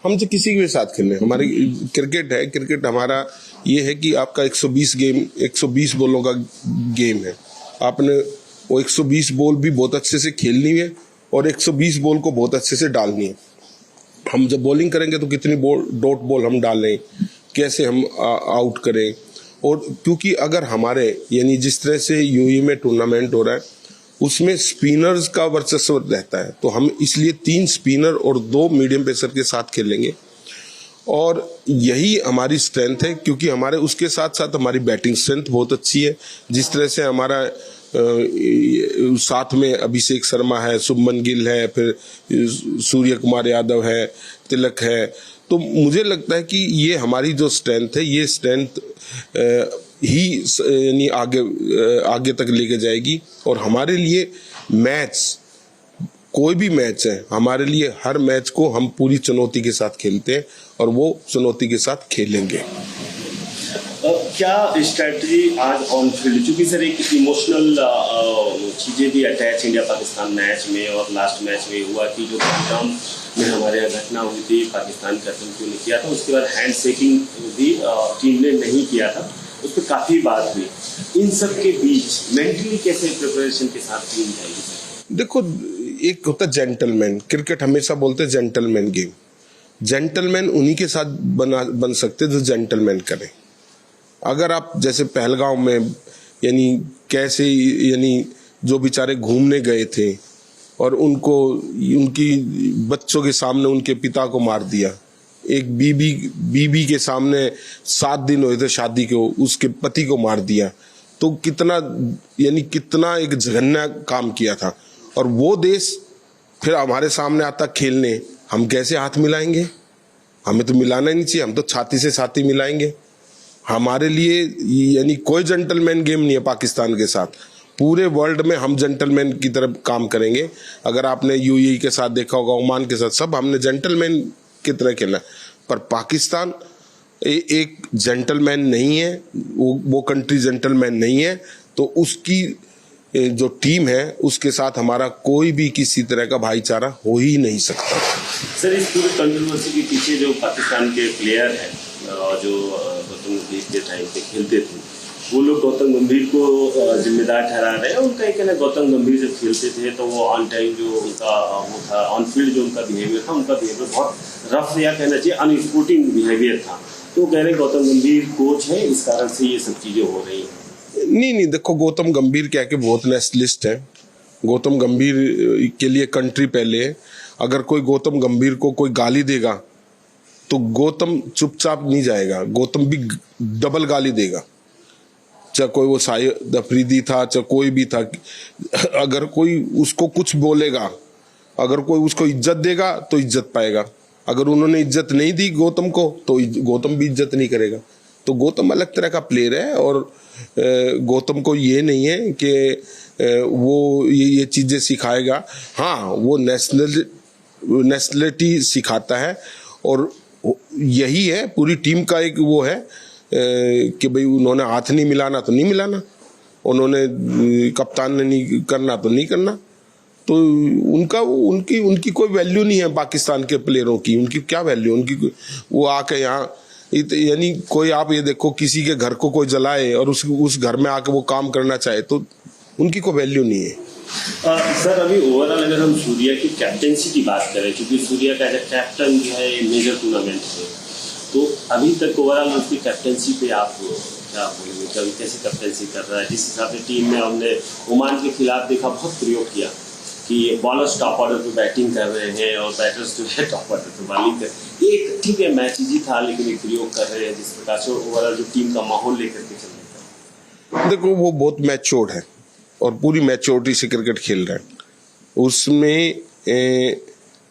हम जो किसी के साथ खेल रहे हैं, हमारी क्रिकेट है, क्रिकेट हमारा ये है कि आपका 120 बॉलों का गेम है। आपने वो 120 बॉल भी बहुत अच्छे से खेलनी है और 120 बॉल को बहुत अच्छे से डालनी है। हम जब बॉलिंग करेंगे तो कितनी डॉट बॉल हम डालें, कैसे हम आउट करें। और क्योंकि अगर हमारे यानी जिस तरह से यूएई में टूर्नामेंट हो रहा है उसमें स्पिनर्स का वर्चस्व रहता है, तो हम इसलिए 3 स्पिनर और 2 मीडियम पेसर के साथ खेलेंगे और यही हमारी स्ट्रेंथ है। क्योंकि हमारे उसके साथ साथ हमारी बैटिंग स्ट्रेंथ बहुत अच्छी है। जिस तरह से हमारा साथ में अभिषेक शर्मा है, शुभमन गिल है, फिर सूर्य कुमार यादव है, तिलक है, तो मुझे लगता है कि ये हमारी जो स्ट्रेंथ है ये स्ट्रेंथ ही यानी आगे तक लेके जाएगी। और हमारे लिए मैच, कोई भी मैच है, हमारे लिए हर मैच को हम पूरी चुनौती के साथ खेलते हैं और वो चुनौती के साथ खेलेंगे। क्या स्ट्रैटेजी आज ऑन फील्ड, चूंकि सर एक इमोशनल चीज़ें भी अटैच इंडिया पाकिस्तान मैच में और लास्ट मैच में हुआ कि जो पहलगाम में हमारे यहाँ घटना हुई थी, पाकिस्तान का टीम क्यों नहीं किया था, उसके बाद हैंड शेकिंग भी टीम ने नहीं किया था, उस पर काफ़ी बात हुई। इन सब के बीच मेंटली कैसे प्रिपरेशन के साथ टीम जाएगी? देखो, एक होता है जेंटलमैन, क्रिकेट हमेशा बोलते हैं जेंटलमैन गेम। जेंटलमैन उन्हीं के साथ बन सकते जो जेंटलमैन करें। अगर आप जैसे पहलगाम में यानी कैसे यानी जो बेचारे घूमने गए थे और उनकी बच्चों के सामने उनके पिता को मार दिया, एक बीबी के सामने 7 दिन हुए थे शादी को, उसके पति को मार दिया, तो कितना एक जघन्य काम किया था। और वो देश फिर हमारे सामने आता खेलने, हम कैसे हाथ मिलाएंगे? हमें तो मिलाना ही नहीं चाहिए, हम तो छाती से छाती मिलाएंगे। हमारे लिए यानी कोई जेंटलमैन गेम नहीं है पाकिस्तान के साथ। पूरे वर्ल्ड में हम जेंटलमैन की तरफ काम करेंगे। अगर आपने यूएई के साथ देखा होगा, ओमान के साथ, सब हमने जेंटलमैन की तरह खेलना। पर पाकिस्तान एक जेंटलमैन नहीं है, वो कंट्री जेंटलमैन नहीं है, तो उसकी जो टीम है उसके साथ हमारा कोई भी किसी तरह का भाईचारा हो ही नहीं सकता। सर, इस पूरे कंट्रोवर्सी के पीछे जो पाकिस्तान के प्लेयर हैं जो गौतम गंभीर के टाइम पे खेलते थे, वो लोग गौतम गंभीर को जिम्मेदार ठहरा रहे हैं। उनका एक कहना, गौतम गंभीर जब खेलते थे तो वो ऑन टाइम जो उनका वो था, ऑन फील्ड जो उनका बिहेवियर था, उनका बिहेवियर बहुत रफ या कहना चाहिए अनस्पोर्टिंग बिहेवियर था। तो कह रहे गौतम गंभीर कोच है, इस कारण से ये सब चीज़ें हो रही हैं। नहीं, देखो, गौतम गंभीर क्या कि बहुत नेशनलिस्ट है। गौतम गंभीर के लिए कंट्री पहले है। अगर कोई गौतम गंभीर को कोई गाली देगा तो गौतम चुपचाप नहीं जाएगा, गौतम भी डबल गाली देगा। चाहे कोई वो शाहिद अफरीदी था, चाहे कोई भी था, अगर कोई उसको कुछ बोलेगा, अगर कोई उसको इज्जत देगा तो इज्जत पाएगा। अगर उन्होंने इज्जत नहीं दी गौतम को तो गौतम भी इज्जत नहीं करेगा। तो गौतम अलग तरह का प्लेयर है और गौतम को ये नहीं है कि वो ये चीज़ें सिखाएगा। हाँ, वो नेशनलिटी सिखाता है और यही है पूरी टीम का एक वो है कि भाई उन्होंने हाथ नहीं मिलाना तो नहीं मिलाना, उन्होंने कप्तान ने नहीं करना तो नहीं करना। तो उनकी कोई वैल्यू नहीं है पाकिस्तान के प्लेयरों की। उनकी क्या वैल्यू, उनकी वो आके यहाँ यानी कोई, आप ये देखो, किसी के घर को कोई जलाए और उस घर में आके वो काम करना चाहे तो उनकी कोई वैल्यू नहीं है। सर, अभी ओवरऑल अगर हम सूर्या की कैप्टनसी की बात करें, क्योंकि सूर्या का एज कैप्टन जो है मेजर टूर्नामेंट है, तो अभी तक ओवरऑल उसकी कैप्टनसी पे आप क्या बोलेंगे? कभी कैसे कैप्टनसी कर रहा है? जिस हिसाब से टीम में हमने ओमान के खिलाफ देखा, बहुत प्रयोग किया कि बॉलर्स टॉप ऑर्डर पे बैटिंग कर रहे हैं और बैटर्स जो है टॉप ऑर्डर पे बॉलिंग कर, एक ठीक है मैच इजी था लेकिन एक प्रयोग कर रहे हैं जिस प्रकार से ओवरऑल जो टीम का माहौल लेकर के चल रहा है। देखो, वो बहुत मैच्योर्ड है और पूरी मैच्योरिटी से क्रिकेट खेल रहे हैं। उसमें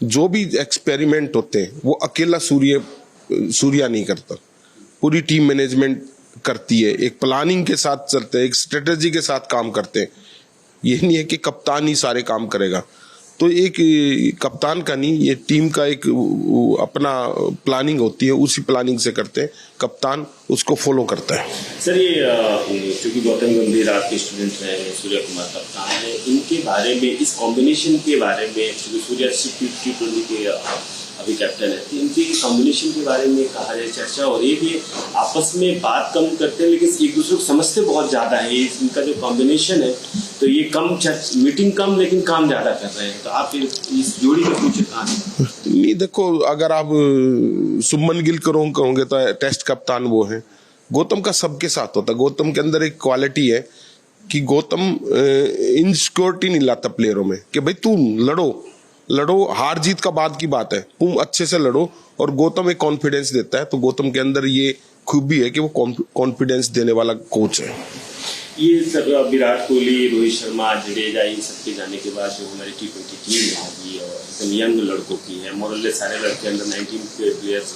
जो भी एक्सपेरिमेंट होते हैं वो अकेला सूर्या नहीं करता, पूरी टीम मैनेजमेंट करती है, एक प्लानिंग के साथ चलते हैं, एक स्ट्रेटेजी के साथ काम करते हैं। ये नहीं है कि कप्तान ही सारे काम करेगा। तो एक कप्तान का नहीं, ये टीम का एक अपना प्लानिंग होती है, उसी प्लानिंग से करते हैं, कप्तान उसको फॉलो करता है। सर, ये क्योंकि गौतम गंभीर आपके स्टूडेंट रहे हैं, सूर्य कुमार कप्तान है, इनके बारे में, इस कॉम्बिनेशन के बारे में, क्योंकि सूर्या T20 के अभी कैप्टन है, तो इनके कॉम्बिनेशन के बारे में कहा जाए चर्चा हो रही है कि आपस में बात कम करते हैं लेकिन एक दूसरे को समझते बहुत ज़्यादा है। इनका जो कॉम्बिनेशन है तो ये कम मीटिंग कम लेकिन काम ज़्यादा कर रहे हैं। तो आप इस जोड़ी का फ्यूचर कहाँ है? नहीं, देखो, अगर आप सुमन गिल कहोगे तो टेस्ट कप्तान वो है। गौतम का सबके साथ होता है। गौतम के अंदर एक क्वालिटी है कि गौतम इनसिक्योरिटी नहीं लाता प्लेयरों में कि भाई तुम लड़ो, हार जीत का बाद की बात है, तुम अच्छे से लड़ो। और गौतम एक कॉन्फिडेंस देता है। तो गौतम के अंदर ये खूबी है कि वो कॉन्फिडेंस देने वाला कोच है। ये सब विराट कोहली, रोहित शर्मा, जडेजा, इन सबके जाने के बाद जो हमारी T20 टीम है अभी और यंग लड़कों की है, मोरले सारे लड़के अंडर 19 के प्लेयर्स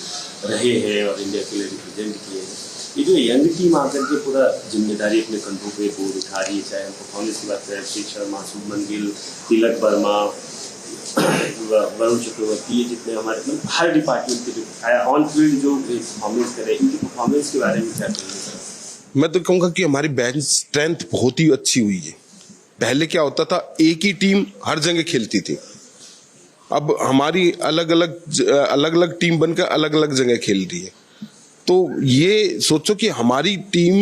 रहे हैं और इंडिया के लिए रिप्रेजेंट किए हैं। ये जो यंग टीम आकर के पूरा जिम्मेदारी अपने कंधों पे बोझ उठा रही है, चाहे हम परफॉर्मेंस की बात करें, अभिषेक शर्मा, शुभमन गिल, तिलक वर्मा, वरुण चक्रवर्ती, ये जितने हमारे मतलब हर डिपार्टमेंट के ऑन फील्ड जो परफॉर्मेंस करें, इनकी परफॉर्मेंस के बारे में क्या कहेंगे सर? मैं तो कहूँगा कि हमारी बेंच स्ट्रेंथ बहुत ही अच्छी हुई है। पहले क्या होता था, एक ही टीम हर जगह खेलती थी। अब हमारी अलग अलग टीम बनकर अलग अलग जगह खेल रही है। तो ये सोचो कि हमारी टीम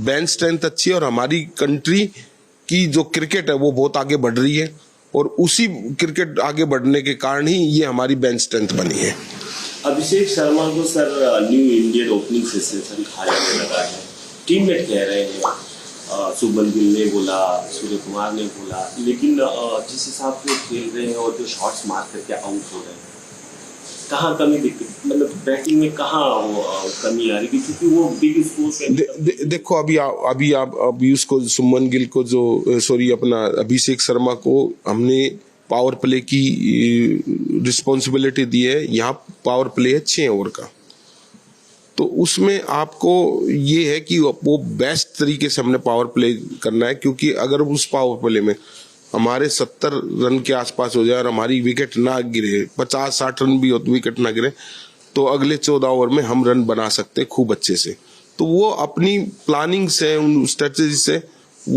बेंच स्ट्रेंथ अच्छी है और हमारी कंट्री की जो क्रिकेट है वो बहुत आगे बढ़ रही है। और उसी क्रिकेट आगे बढ़ने के कारण ही ये हमारी बेंच स्ट्रेंथ बनी है। अभिषेक शर्मा को sir new Indian opening session कहा जाने लगा है। टीममेट कह रहे हैं, शुभमन गिल ने बोला, सूर्य कुमार ने बोला, लेकिन जिस हिसाब से खेल रहे हैं और जो शॉट्स मार करके आउट हो रहे हैं, कहाँ कमी दिखती, मतलब बैटिंग में कहाँ वो कमी आ रही है? क्योंकि वो बिग स्कोर देखो, अभी उसको शुभमन गिल को अपना अभिषेक शर्मा को हमने पावर प्ले की रिस्पॉन्सिबिलिटी दी है। यहाँ पावर प्ले है 6 ओवर का। तो उसमें आपको ये है कि वो बेस्ट तरीके से हमने पावर प्ले करना है, क्योंकि अगर उस पावर प्ले में हमारे 70 रन के आसपास हो जाए और हमारी विकेट ना गिरे, 50-60 रन भी हो तो विकेट ना गिरे, तो अगले 14 ओवर में हम रन बना सकते हैं खूब अच्छे से। तो वो अपनी प्लानिंग से, उन स्ट्रेटेजी से,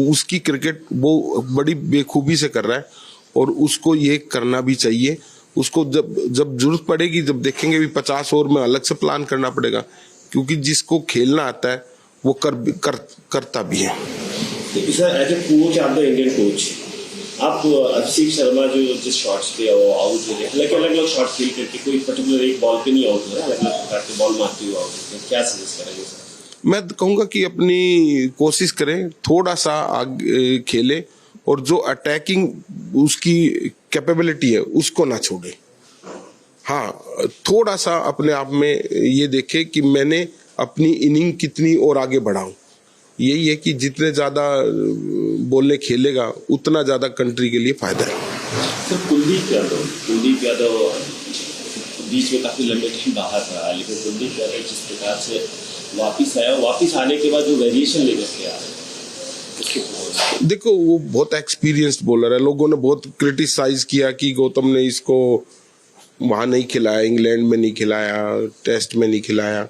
उसकी क्रिकेट वो बड़ी बेखूबी से कर रहा है और उसको ये करना भी चाहिए। उसको जब जरूरत पड़ेगी, जब देखेंगे भी 50 ओवर में अलग से प्लान करना पड़ेगा, क्योंकि जिसको खेलना आता है वो करता भी है। सर एज ए कोच, आप द इंडियन कोच, आप अभिषेक शर्मा जो जिस शॉट्स पे आउट हो गए, हालांकि अलग-अलग शॉट खेल करके कोई पर्टिकुलर एक बॉल पे नहीं आउट हो रहा है, अलग-अलग प्रकार के बॉल मारते हुए आउट होते हैं, क्या सजेस्ट करेंगे सर? मैं कहूँगा कि अपनी कोशिश करें, थोड़ा सा आगे खेले और जो अटैकिंग उसकी कैपेबिलिटी है उसको ना छोड़े। हाँ, थोड़ा सा अपने आप में ये देखे कि मैंने अपनी इनिंग कितनी और आगे बढ़ाऊं। यही है कि जितने ज्यादा बोलने खेलेगा उतना ज्यादा कंट्री के लिए फायदा है। सर कुलदीप यादव बीच में काफी लंबे टाइम बाहर रहा, लेकिन कुलदीप यादव जिस प्रकार से वापिस आया, वापिस आने के बाद जो वेरिएशन लेकर के आ रहे हैं, देखो, वो बहुत एक्सपीरियंस्ड बॉलर है। लोगों ने बहुत क्रिटिसाइज किया कि गौतम ने इसको वहां नहीं खिलाया, इंग्लैंड में नहीं खिलाया, टेस्ट में नहीं खिलाया।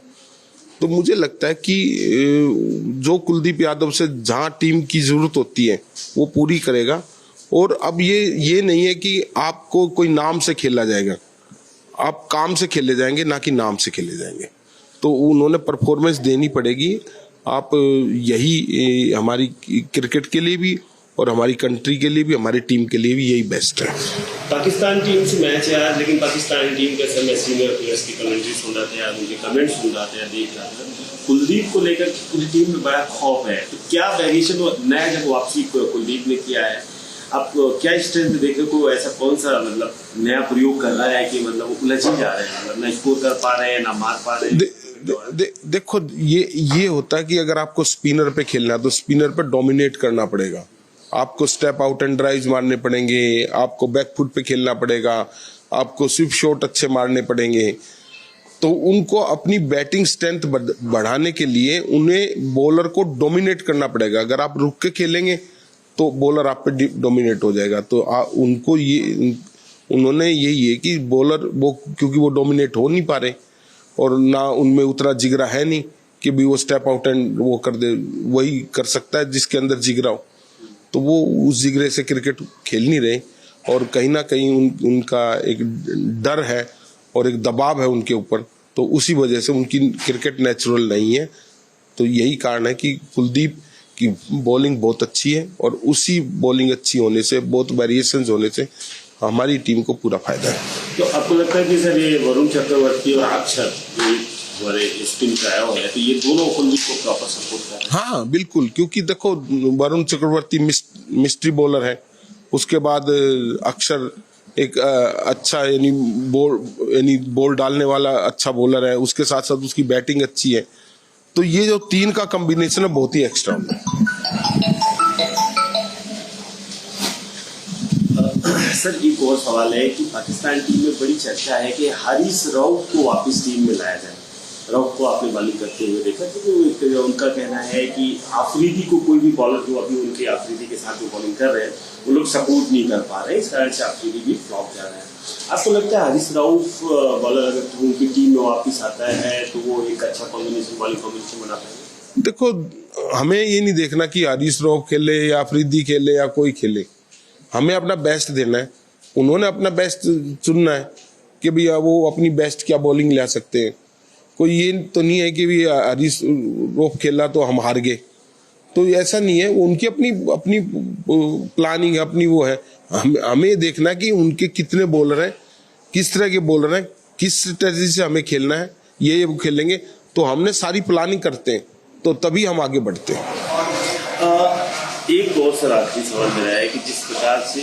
तो मुझे लगता है कि जो कुलदीप यादव से जहां टीम की जरूरत होती है वो पूरी करेगा। और अब ये नहीं है कि आपको कोई नाम से खेला जाएगा, आप काम से खेले जाएंगे, ना कि नाम से खेले जाएंगे। तो उन्होंने परफॉर्मेंस देनी पड़ेगी। आप यही हमारी क्रिकेट के लिए भी और हमारी कंट्री के लिए भी, हमारी टीम के लिए भी यही बेस्ट है। पाकिस्तान टीम से मैच है आज, लेकिन पाकिस्तानी टीम के समय सीनियर प्लेयर्स की कमेंट्री सुन रहा था, उनके कमेंट्स सुन रहा था, देख रहा था, कुलदीप को लेकर पूरी टीम में बड़ा खौफ है। तो क्या वेरिएशन नया जब वापसी कुलदीप ने किया है, आप क्या स्ट्रेंथ देख रहे हो? ऐसा कौन सा मतलब नया प्रयोग कर रहा है कि मतलब उलझ ही जा रहे हैं, मतलब ना स्कोर कर पा रहे हैं, ना मार पा रहे हैं? देखो, ये होता है कि अगर आपको स्पिनर पे खेलना है तो स्पिनर पे डोमिनेट करना पड़ेगा। आपको स्टेप आउट एंड ड्राइव मारने पड़ेंगे, आपको बैकफुट पे खेलना पड़ेगा, आपको स्विप शॉट अच्छे मारने पड़ेंगे। तो उनको अपनी बैटिंग स्ट्रेंथ बढ़ाने के लिए उन्हें बॉलर को डोमिनेट करना पड़ेगा। अगर आप रुक के खेलेंगे तो बॉलर आप पे डोमिनेट हो जाएगा। तो उन्होंने यही है कि बॉलर वो, क्योंकि वो डोमिनेट हो नहीं पा रहे और ना उनमें उतना जिगरा है नहीं कि भी वो स्टेप आउट एंड वो कर दे, वही कर सकता है जिसके अंदर जिगरा हो। तो वो उस जिगरे से क्रिकेट खेल नहीं रहे और कहीं ना कहीं उनका एक डर है और एक दबाव है उनके ऊपर, तो उसी वजह से उनकी क्रिकेट नेचुरल नहीं है। तो यही कारण है कि कुलदीप की बॉलिंग बहुत अच्छी है और उसी बॉलिंग अच्छी होने से, बहुत वेरिएशंस होने से हमारी टीम को पूरा फायदा है। तो आपको लगता है कि सर ये वरुण चक्रवर्ती और अक्षर हमारे स्पिन ट्रायो है, तो ये दोनों कुलदीप को प्रॉपर सपोर्ट कर रहे हैं? हाँ बिल्कुल, क्योंकि देखो वरुण चक्रवर्ती मिस्ट्री बॉलर है, उसके बाद अक्षर एक अच्छा यानी बॉल डालने वाला अच्छा बॉलर है, उसके साथ साथ उसकी बैटिंग अच्छी है। तो ये जो तीन का कॉम्बिनेशन है बहुत ही एक्स्ट्रा है। सर एक और सवाल है कि पाकिस्तान टीम में बड़ी चर्चा है कि हारिस रऊफ को वापस टीम में लाया जाए। रऊफ को आपने बॉलिंग करते हुए देखा, क्योंकि उनका कहना है कि आफरीदी को कोई भी बॉलर जो अभी उनके आफरीदी के साथ जो बॉलिंग कर रहे हैं वो लोग सपोर्ट नहीं कर पा रहे, इस कारण से आफरीदी भी फ्लॉप जा रहा है। आपको लगता है हारिस रऊफ बॉलर अगर उनकी टीम में वापस आता है तो वो एक अच्छा कॉम्बिनेशन बॉलिंग कॉम्बिनेशन बना पाएंगे? देखो हमें ये नहीं देखना कि हारिस रऊफ खेले या आफरीदी खेले या कोई खेले, हमें अपना बेस्ट देना है। उन्होंने अपना बेस्ट चुनना है कि भैया वो अपनी बेस्ट क्या बॉलिंग ला सकते हैं। कोई ये तो नहीं है कि भी हारिस रऊफ खेला तो हम हार गए, तो ऐसा नहीं है। उनकी अपनी अपनी प्लानिंग है, अपनी वो है। हमें देखना कि उनके कितने बॉलर हैं, किस तरह के बॉलर हैं, किस स्ट्रेटजी से हमें खेलना है, ये खेलेंगे। तो हमने सारी प्लानिंग करते हैं तो तभी हम आगे बढ़ते हैं। एक और सर आखिरी सवाल मेरा है कि जिस प्रकार से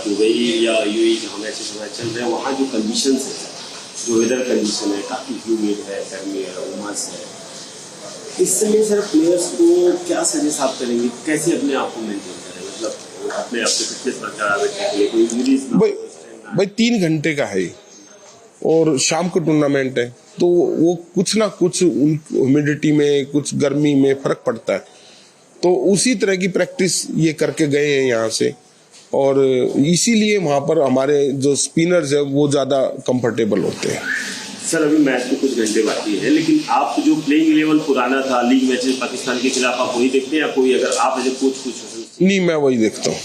दुबई या यूएई जहाँ मैच चल रहे हैं वहाँ जो कंडीशन है, जो वेदर कंडीशन है, काफ़ी ह्यूमिड है, गर्मी है, उमस है, इस समय सर प्लेयर्स को क्या सजेस्ट आप करेंगे, कैसे अपने आप को मेंटेन करें, मतलब अपने आप को फिटनेस बरकरार रखने के लिए कोई इंजरीज ना? भाई 3 घंटे का है और शाम को टूर्नामेंट है, तो वो कुछ ना कुछ ह्यूमिडिटी में, कुछ गर्मी में फर्क पड़ता है। तो उसी तरह की प्रैक्टिस ये करके गए हैं यहाँ से, और इसीलिए वहाँ पर हमारे जो स्पिनर्स है वो ज़्यादा कंफर्टेबल होते हैं। सर अभी मैच में कुछ घंटे बाकी है, लेकिन आप जो प्लेइंग 11 पुराना था लीग मैचेस पाकिस्तान के खिलाफ, आप वही देखते हैं या कोई, अगर आप एज ए कोच कुछ? नहीं, मैं वही देखता हूँ।